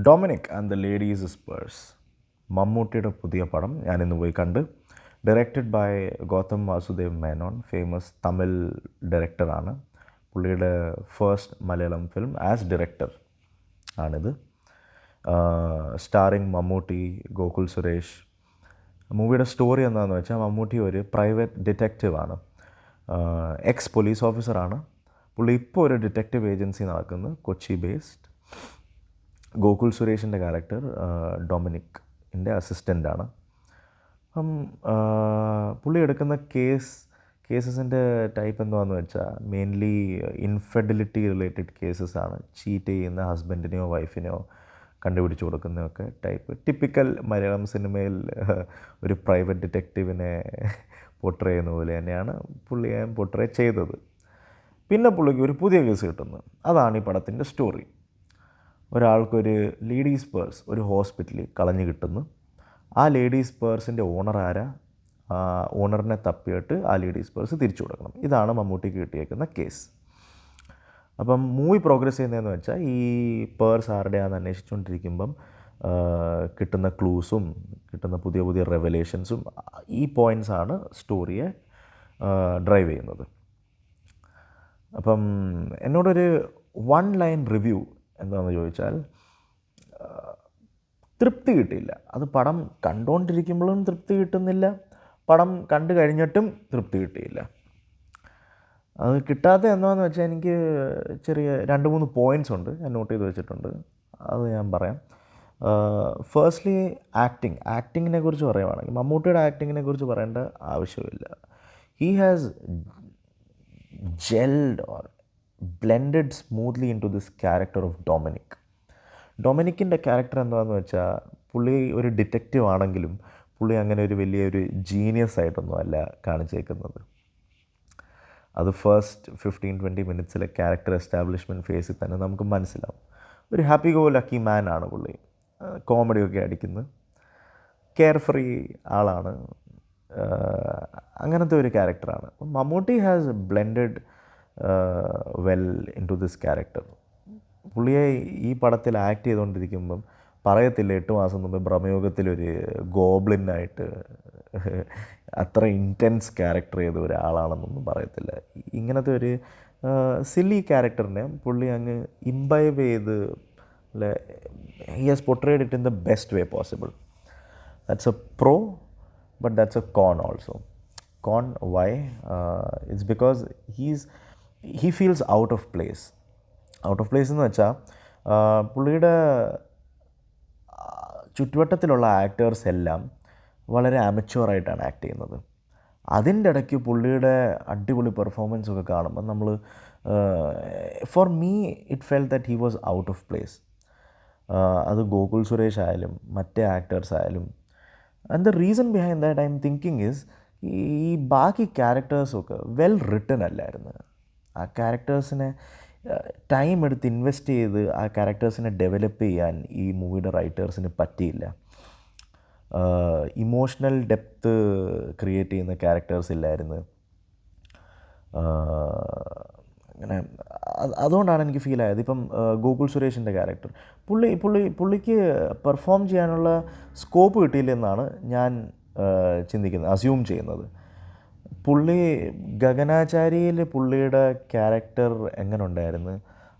Dominic and the ladies purse മമ്മൂട്ടിയുടെ പുതിയ പടം ഞാനിന്ന് പോയി കണ്ട്. Directed by Gautham Vasudev Menon, famous Tamil ഡയറക്ടറാണ്. പുള്ളിയുടെ first Malayalam film as director ആണിത്. സ്റ്റാറിങ് മമ്മൂട്ടി, ഗോകുൽ സുരേഷ്. മൂവിയുടെ സ്റ്റോറി എന്താണെന്ന് വെച്ചാൽ, മമ്മൂട്ടി ഒരു പ്രൈവറ്റ് ഡിറ്റക്റ്റീവാണ്, എക്സ് പോലീസ് ഓഫീസറാണ്. പുള്ളി ഇപ്പോൾ ഒരു ഡിറ്റക്റ്റീവ് ഏജൻസി നടക്കുന്നു, കൊച്ചി ബേസ്ഡ്. ഗോകുൽ സുരേഷിൻ്റെ ക്യാരക്ടർ ഡൊമിനിക്കിൻ്റെ അസിസ്റ്റൻ്റാണ്. അപ്പം പുള്ളി എടുക്കുന്ന കേസസിൻ്റെ ടൈപ്പ് എന്താണെന്ന് വെച്ചാൽ, മെയിൻലി ഇൻഫെഡിലിറ്റി റിലേറ്റഡ് കേസസാണ്. ചീറ്റ് ചെയ്യുന്ന ഹസ്ബൻഡിനെയോ വൈഫിനെയോ കണ്ടുപിടിച്ച് കൊടുക്കുന്നതൊക്കെ ടൈപ്പ്. ടിപ്പിക്കൽ മലയാളം സിനിമയിൽ ഒരു പ്രൈവറ്റ് ഡിറ്റക്റ്റീവിനെ പോർട്രേ ചെയ്യുന്ന പോലെ തന്നെയാണ് പുള്ളിയെ പോർട്രേ ചെയ്തത്. പിന്നെ പുള്ളിക്ക് ഒരു പുതിയ കേസ് കിട്ടുന്നു. അതാണ് ഈ പടത്തിൻ്റെ സ്റ്റോറി. ഒരാൾക്കൊരു ലേഡീസ് പേഴ്സ് ഒരു ഹോസ്പിറ്റലിൽ കളഞ്ഞു കിട്ടുന്നു. ആ ലേഡീസ് പേഴ്സിൻ്റെ ഓണർ ആരാ, ഓണറിനെ തപ്പിയിട്ട് ആ ലേഡീസ് പേഴ്സ് തിരിച്ചു കൊടുക്കണം. ഇതാണ് മമ്മൂട്ടിക്ക് കിട്ടിയേക്കുന്ന കേസ്. അപ്പം മൂവി പ്രോഗ്രസ് ചെയ്യുന്നതെന്ന് വെച്ചാൽ, ഈ പേഴ്സ് ആരുടെയാണെന്ന് അന്വേഷിച്ചുകൊണ്ടിരിക്കുമ്പം കിട്ടുന്ന ക്ലൂസും കിട്ടുന്ന പുതിയ പുതിയ റെവലേഷൻസും, ഈ പോയിൻറ്റ്സാണ് സ്റ്റോറിയെ ഡ്രൈവ് ചെയ്യുന്നത്. അപ്പം എന്നോടൊരു 1 ലൈൻ റിവ്യൂ എന്താണെന്ന് ചോദിച്ചാൽ, തൃപ്തി കിട്ടിയില്ല. അത് പടം കണ്ടുകൊണ്ടിരിക്കുമ്പോഴും തൃപ്തി കിട്ടുന്നില്ല, പടം കണ്ടു കഴിഞ്ഞിട്ടും തൃപ്തി കിട്ടിയില്ല. അത് കിട്ടാത്ത എന്താണെന്ന് വെച്ചാൽ, എനിക്ക് ചെറിയ 2-3 പോയിൻറ്റ്സ് ഉണ്ട്, ഞാൻ നോട്ട് ചെയ്ത് വെച്ചിട്ടുണ്ട്. അത് ഞാൻ പറയാം. ഫേസ്റ്റ്ലി ആക്ടിങ്ങിനെ കുറിച്ച് പറയുവാണെങ്കിൽ, മമ്മൂട്ടിയുടെ ആക്ടിങ്ങിനെ കുറിച്ച് പറയേണ്ട ആവശ്യമില്ല. He has gelled or blended smoothly in to this character of ഡൊമിനിക്കിൻ്റെ ക്യാരക്ടർ എന്താണെന്ന് വെച്ചാൽ, പുള്ളി ഒരു ഡിറ്റക്റ്റീവ് ആണെങ്കിലും പുള്ളി അങ്ങനെ ഒരു വലിയൊരു ജീനിയസ് ആയിട്ടൊന്നും അല്ല കാണിച്ചേക്കുന്നത്. അത് ഫസ്റ്റ് 15-20 മിനിറ്റ്സിലെ ക്യാരക്ടർ എസ്റ്റാബ്ലിഷ്മെൻറ്റ് ഫേസിൽ തന്നെ നമുക്ക് മനസ്സിലാവും. ഒരു ഹാപ്പി ഗോ ലക്കി മാൻ ആണ് പുള്ളി. കോമഡിയൊക്കെ അടിക്കുന്നു, കെയർ ഫ്രീ ആളാണ്, അങ്ങനത്തെ ഒരു ക്യാരക്ടറാണ്. Mammootty has blended well in to this character. പുള്ളിയെ ഈ പടത്തിൽ ആക്ട് ചെയ്തുകൊണ്ടിരിക്കുമ്പം പറയത്തില്ല 8 മാസം മുമ്പ് ഭ്രമയോഗത്തിലൊരു ഗോബ്ലിനായിട്ട് അത്ര ഇൻറ്റൻസ് ക്യാരക്ടർ ചെയ്ത ഒരാളാണെന്നൊന്നും പറയത്തില്ല. ഇങ്ങനത്തെ ഒരു സില്ലി ക്യാരക്ടറിനെ പുള്ളി അങ്ങ് ഇംബൈവ് ചെയ്ത് he has portrayed it in the best way possible. That's a pro, but that's a con also. Con why? It's because he feels out of place എന്ന് വെച്ചാൽ, പുള്ളിയുടെ ചുറ്റുവട്ടത്തിലുള്ള ആക്ടേഴ്സ് എല്ലാം വളരെ അമച്വറായിട്ടാണ് ആക്ട് ചെയ്യുന്നത്. അതിൻ്റെ ഇടയ്ക്ക് പുള്ളിയുടെ അടിപൊളി പെർഫോമൻസൊക്കെ കാണുമ്പോൾ നമ്മൾ, for me it felt that he was out of place. അത് ഗോകുൽ സുരേഷ് ആയാലും മറ്റേ ആക്ടേഴ്സ് ആയാലും. And the reason behind that I am thinking is, ഈ ബാക്കി ക്യാരക്ടേഴ്സൊക്കെ വെൽ റിട്ടൺ അല്ലായിരുന്നു. ആ ക്യാരക്ടേഴ്സിനെ ടൈം എടുത്ത് ഇൻവെസ്റ്റ് ചെയ്ത് ആ ക്യാരക്ടേഴ്സിനെ ഡെവലപ്പ് ചെയ്യാൻ ഈ മൂവിയുടെ റൈറ്റേഴ്സിന് പറ്റിയില്ല. ഇമോഷണൽ ഡെപ്ത്ത് ക്രിയേറ്റ് ചെയ്യുന്ന ക്യാരക്ടേഴ്സ് ഇല്ലായിരുന്നു. അങ്ങനെ അതുകൊണ്ടാണ് എനിക്ക് ഫീൽ ആയത്. ഇപ്പം ഗോകുൽ സുരേഷിൻ്റെ ക്യാരക്ടർ, പുള്ളിക്ക് പെർഫോം ചെയ്യാനുള്ള സ്കോപ്പ് കിട്ടിയില്ലെന്നാണ് ഞാൻ ചിന്തിക്കുന്നത്, അസ്യൂം ചെയ്യുന്നത്. പുള്ളി ഗഗനാചാരിയിൽ പുള്ളിയുടെ ക്യാരക്ടർ എങ്ങനെ ഉണ്ടായിരുന്നു,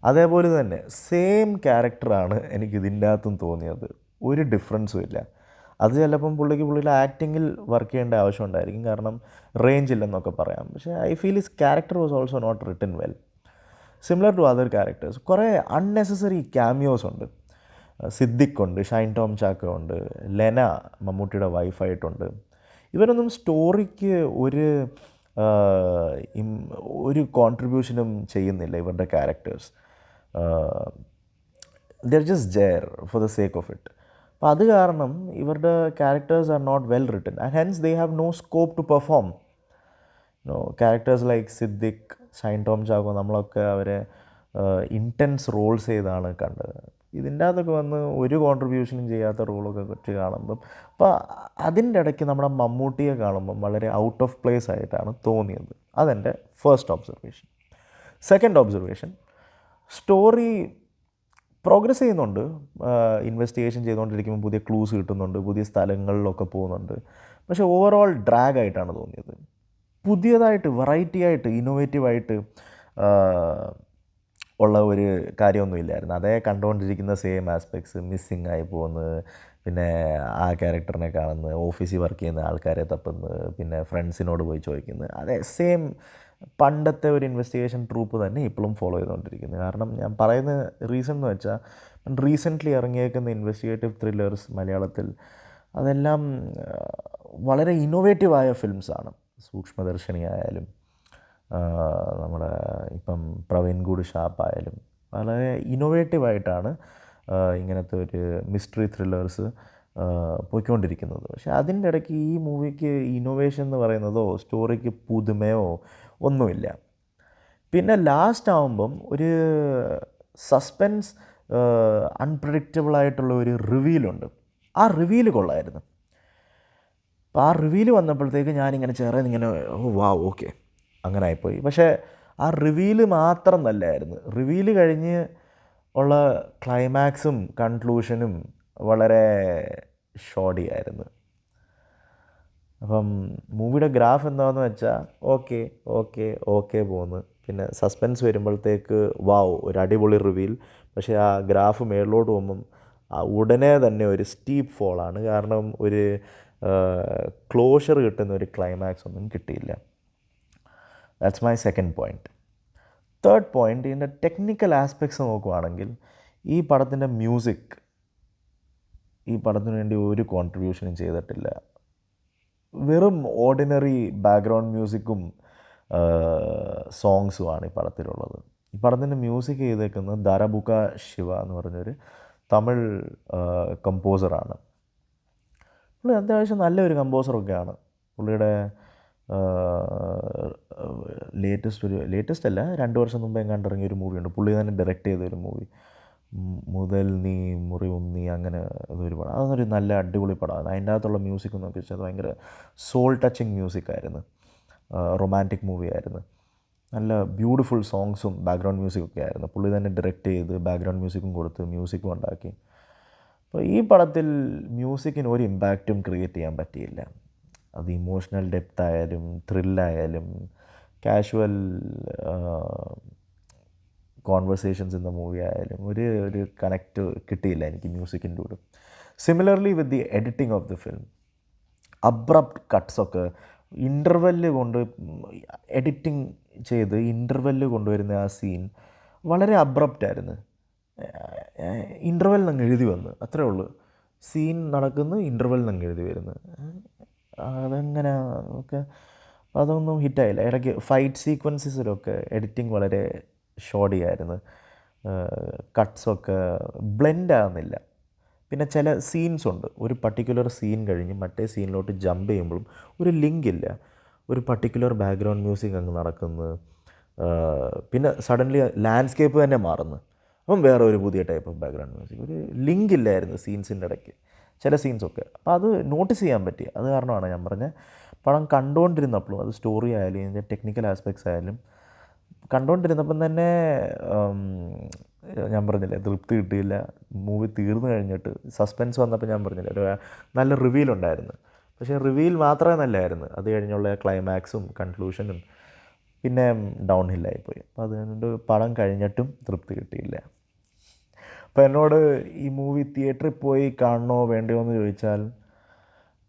അതേപോലെ തന്നെ സെയിം ക്യാരക്ടറാണ് എനിക്ക് ഇതിൻ്റെ അകത്തും തോന്നിയത്. ഒരു ഡിഫറൻസും ഇല്ല. അത് ചിലപ്പം പുള്ളിയുടെ ആക്ടിങ്ങിൽ വർക്ക് ചെയ്യേണ്ട ആവശ്യം ഉണ്ടായിരിക്കും, കാരണം റേഞ്ച് ഇല്ലെന്നൊക്കെ പറയാം. പക്ഷേ I feel his character was also not written well, similar to other characters. കുറേ അൺനെസസറി ക്യാമിയോസ് ഉണ്ട്. സിദ്ദിഖ് ഉണ്ട്, ഷൈൻ ടോം ചാക്കോ ഉണ്ട്, ലെന മമ്മൂട്ടിയുടെ വൈഫായിട്ടുണ്ട്. ഇവരൊന്നും സ്റ്റോറിക്ക് ഒരു കോൺട്രിബ്യൂഷനും ചെയ്യുന്നില്ല. ഇവരുടെ characters they're just there for the sake of it. അപ്പോൾ അത് കാരണം ഇവരുടെ characters are not well written and hence they have no scope to perform. Characters like Siddique, Shine Tom Chacko, നമ്മളൊക്കെ അവരെ ഇൻറ്റൻസ് റോൾസ് ചെയ്താണ് കണ്ടത്. ഇതിൻ്റെ അകത്തൊക്കെ വന്ന് ഒരു കോൺട്രിബ്യൂഷനും ചെയ്യാത്ത റോളൊക്കെ വെച്ച് കാണുമ്പം, അപ്പോൾ അതിൻ്റെ ഇടയ്ക്ക് നമ്മുടെ മമ്മൂട്ടിയെ കാണുമ്പം വളരെ ഔട്ട് ഓഫ് പ്ലേസ് ആയിട്ടാണ് തോന്നിയത്. അതെൻ്റെ first observation. Second observation, story progress ചെയ്യുന്നുണ്ട്. ഇൻവെസ്റ്റിഗേഷൻ ചെയ്തുകൊണ്ടിരിക്കുമ്പോൾ പുതിയ ക്ലൂസ് കിട്ടുന്നുണ്ട്, പുതിയ സ്ഥലങ്ങളിലൊക്കെ പോകുന്നുണ്ട്. പക്ഷേ ഓവറോൾ ഡ്രാഗ് ആയിട്ടാണ് തോന്നിയത്. പുതിയതായിട്ട്, വെറൈറ്റി ആയിട്ട്, ഇന്നോവേറ്റീവായിട്ട് ഉള്ള ഒരു കാര്യമൊന്നുമില്ലായിരുന്നു. അതേ കണ്ടുകൊണ്ടിരിക്കുന്ന സെയിം ആസ്പെക്ട്സ് മിസ്സിങ് ആയി പോകുന്നത്, പിന്നെ ആ ക്യാരക്ടറിനെ കാണുന്നത്, ഓഫീസിൽ വർക്ക് ചെയ്യുന്ന ആൾക്കാരെ തപ്പുന്നത്, പിന്നെ ഫ്രണ്ട്സിനോട് പോയി ചോദിക്കുന്നത്, അതേ സെയിം പണ്ടത്തെ ഒരു ഇൻവെസ്റ്റിഗേഷൻ ട്രൂപ്പ് തന്നെ ഇപ്പോഴും ഫോളോ ചെയ്തുകൊണ്ടിരിക്കുന്നത്. കാരണം ഞാൻ പറയുന്ന റീസൺ എന്ന് വെച്ചാൽ, റീസെൻ്റ്ലി ഇറങ്ങിയേക്കുന്ന ഇൻവെസ്റ്റിഗേറ്റീവ് ത്രില്ലേഴ്സ് മലയാളത്തിൽ അതെല്ലാം വളരെ ഇന്നോവേറ്റീവായ ഫിലിംസാണ്. സൂക്ഷ്മദർശിനി ആയാലും നമ്മുടെ ഇപ്പം പ്രവീൺ ഗുഡ് ഷാപ്പായാലും വളരെ ഇന്നോവേറ്റീവായിട്ടാണ് ഇങ്ങനത്തെ ഒരു മിസ്റ്ററി ത്രില്ലേഴ്സ് പോയിക്കൊണ്ടിരിക്കുന്നത്. പക്ഷേ അതിൻ്റെ ഇടയ്ക്ക് ഈ മൂവിക്ക് ഇന്നോവേഷൻ എന്ന് പറയുന്നതോ സ്റ്റോറിക്ക് പുതുമയോ ഒന്നുമില്ല. പിന്നെ ലാസ്റ്റ് ആവുമ്പം ഒരു സസ്പെൻസ് അൺപ്രഡിക്റ്റബിളായിട്ടുള്ള ഒരു റിവീലുണ്ട്. ആ റിവീല് കൊള്ളായിരുന്നു. അപ്പോൾ ആ റിവീല് വന്നപ്പോഴത്തേക്ക് ഞാനിങ്ങനെ ഇങ്ങനെ ഓക്കെ അങ്ങനെ ആയിപ്പോയി. പക്ഷേ ആ റിവീല് മാത്രം നല്ലതായിരുന്നു. റിവീല് കഴിഞ്ഞ് ഉള്ള ക്ലൈമാക്സും കൺക്ലൂഷനും വളരെ ഷോർട്ടിയായിരുന്നു. അപ്പം മൂവിയുടെ ഗ്രാഫ് എന്താണെന്ന് വെച്ചാൽ ഓക്കെ ഓക്കെ ഓക്കെ പോകുന്നു. പിന്നെ സസ്പെൻസ് വരുമ്പോഴത്തേക്ക് ഒരു അടിപൊളി റിവീൽ. പക്ഷേ ആ ഗ്രാഫ് മേളിലോട്ട് പോകുമ്പം ഉടനെ തന്നെ ഒരു സ്റ്റീപ്പ് ഫോളാണ്. കാരണം ഒരു ക്ലോഷർ കിട്ടുന്ന ഒരു ക്ലൈമാക്സ് ഒന്നും കിട്ടിയില്ല. That's my second point. Third point, ഇതിൻ്റെ ടെക്നിക്കൽ ആസ്പെക്ട്സ് നോക്കുവാണെങ്കിൽ ഈ പടത്തിൻ്റെ മ്യൂസിക് ഈ പടത്തിന് വേണ്ടി ഒരു കോൺട്രിബ്യൂഷനും ചെയ്തിട്ടില്ല. വെറും ഓർഡിനറി ബാക്ക്ഗ്രൗണ്ട് മ്യൂസിക്കും സോങ്സുമാണ് ഈ പടത്തിലുള്ളത്. ഈ പടത്തിൻ്റെ മ്യൂസിക് ചെയ്തേക്കുന്നത് ദാരബുക്ക ശിവ എന്ന് പറഞ്ഞൊരു തമിഴ് കമ്പോസറാണ്. പുള്ളി അത്യാവശ്യം നല്ലൊരു കമ്പോസറൊക്കെയാണ്. പുള്ളിയുടെ ലേറ്റസ്റ്റ് അല്ല, 2 വർഷം മുമ്പ് എങ്ങാണ്ട് ഇറങ്ങിയൊരു മൂവിയുണ്ട്, പുള്ളി തന്നെ ഡയറക്റ്റ് ചെയ്തൊരു മൂവി, മുതൽ നീ മുറിവും നീ, അങ്ങനെ അതൊരു പടം. അതൊരു നല്ല അടിപൊളി പടമാണ്. അതിൻ്റെ അകത്തുള്ള മ്യൂസിക് എന്നൊക്കെ വെച്ചാൽ അത് ഭയങ്കര സോൾ ടച്ചിങ് മ്യൂസിക്കായിരുന്നു. റൊമാൻറ്റിക് മൂവിയായിരുന്നു. നല്ല ബ്യൂട്ടിഫുൾ സോങ്സും ബാക്ക്ഗ്രൗണ്ട് മ്യൂസിക്കൊക്കെ ആയിരുന്നു. പുള്ളി തന്നെ ഡയറക്റ്റ് ചെയ്ത് ബാക്ക്ഗ്രൗണ്ട് മ്യൂസിക്കും കൊടുത്ത് മ്യൂസിക്കും ഉണ്ടാക്കി. അപ്പോൾ ഈ പടത്തിൽ മ്യൂസിക്കിന് ഒരു ഇമ്പാക്റ്റും ക്രിയേറ്റ് ചെയ്യാൻ പറ്റിയില്ല. അത് ഇമോഷണൽ ഡെപ്ത് ആയാലും ത്രില്ലായാലും casual conversations in the movie ആയാലും ഒരു കണക്റ്റ് കിട്ടിയില്ല എനിക്ക് മ്യൂസിക്കിൻ്റെ കൂടെ. Similarly with the editing of the film, abrupt കട്ട്സൊക്കെ ഇൻ്റർവെല്ല് കൊണ്ട് എഡിറ്റിംഗ് ചെയ്ത് ഇൻ്റർവെല്ല് കൊണ്ടുവരുന്ന ആ സീൻ വളരെ അബ്രപ്റ്റായിരുന്നു. ഇൻ്റർവെൽ അങ്ങ് എഴുതി വന്ന്, അത്രേ ഉള്ളൂ. സീൻ നടക്കുന്നു, ഇൻ്റർവെൽ അങ്ങ് എഴുതി വരുന്നു. അതെങ്ങനെ ഒക്കെ അതൊന്നും ഹിറ്റായില്ല. ഇടയ്ക്ക് ഫൈറ്റ് സീക്വൻസസിലൊക്കെ എഡിറ്റിംഗ് വളരെ ഷോർട്ടിയായിരുന്നു. കട്ട്സൊക്കെ ബ്ലെൻഡ് ആകുന്നില്ല. പിന്നെ ചില സീൻസ് ഉണ്ട്, ഒരു പർട്ടിക്കുലർ സീൻ കഴിഞ്ഞ് മറ്റേ സീനിലോട്ട് ജമ്പ് ചെയ്യുമ്പോഴും ഒരു ലിങ്ക് ഇല്ല. ഒരു പർട്ടിക്കുലർ ബാക്ക്ഗ്രൗണ്ട് മ്യൂസിക് അങ്ങ് നടക്കുന്നു, പിന്നെ സഡൻലി ലാൻഡ്സ്കേപ്പ് തന്നെ മാറുന്നു, അപ്പം വേറെ ഒരു പുതിയ ടൈപ്പ് ഓഫ് ബാക്ക്ഗ്രൗണ്ട് മ്യൂസിക്. ഒരു ലിങ്ക് ഇല്ലായിരുന്നു സീൻസിൻ്റെ ഇടയ്ക്ക് ചില സീൻസൊക്കെ. അപ്പോൾ അത് നോട്ടീസ് ചെയ്യാൻ പറ്റി. അത് കാരണമാണ് ഞാൻ പറഞ്ഞത്, പടം കണ്ടുകൊണ്ടിരുന്നപ്പോഴും, അത് സ്റ്റോറി ആയാലും ഇതിൻ്റെ ടെക്നിക്കൽ ആസ്പെക്ട്സ് ആയാലും കണ്ടുകൊണ്ടിരുന്നപ്പം തന്നെ ഞാൻ പറഞ്ഞില്ലേ തൃപ്തി കിട്ടിയില്ല. മൂവി തീർന്നു കഴിഞ്ഞിട്ട് സസ്പെൻസ് വന്നപ്പോൾ ഞാൻ പറഞ്ഞില്ല ഒരു നല്ല റിവീലുണ്ടായിരുന്നു. പക്ഷേ റിവീൽ മാത്രമേ നല്ലതായിരുന്നു. അത് കഴിഞ്ഞുള്ള ക്ലൈമാക്സും കൺക്ലൂഷനും പിന്നെ ഡൗൺ ഹില്ലായിപ്പോയി. അപ്പോൾ അതുകൊണ്ട് പടം കഴിഞ്ഞിട്ടും തൃപ്തി കിട്ടിയില്ല. അപ്പോൾ എന്നോട് ഈ മൂവി തിയേറ്ററിൽ പോയി കാണണോ വേണ്ടയോ എന്ന് ചോദിച്ചാൽ,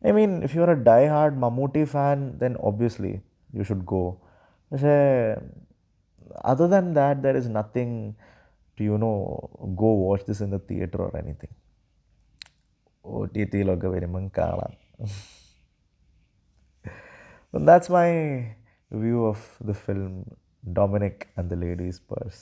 I mean if you are a die hard Mammootty fan then obviously you should go. പക്ഷേ other than that there is nothing to go watch this in the theater or anything. OTT-ലൊക്കെ വരുമ്പം കാണാം. That's my view of the film Dominic and the Lady's Purse.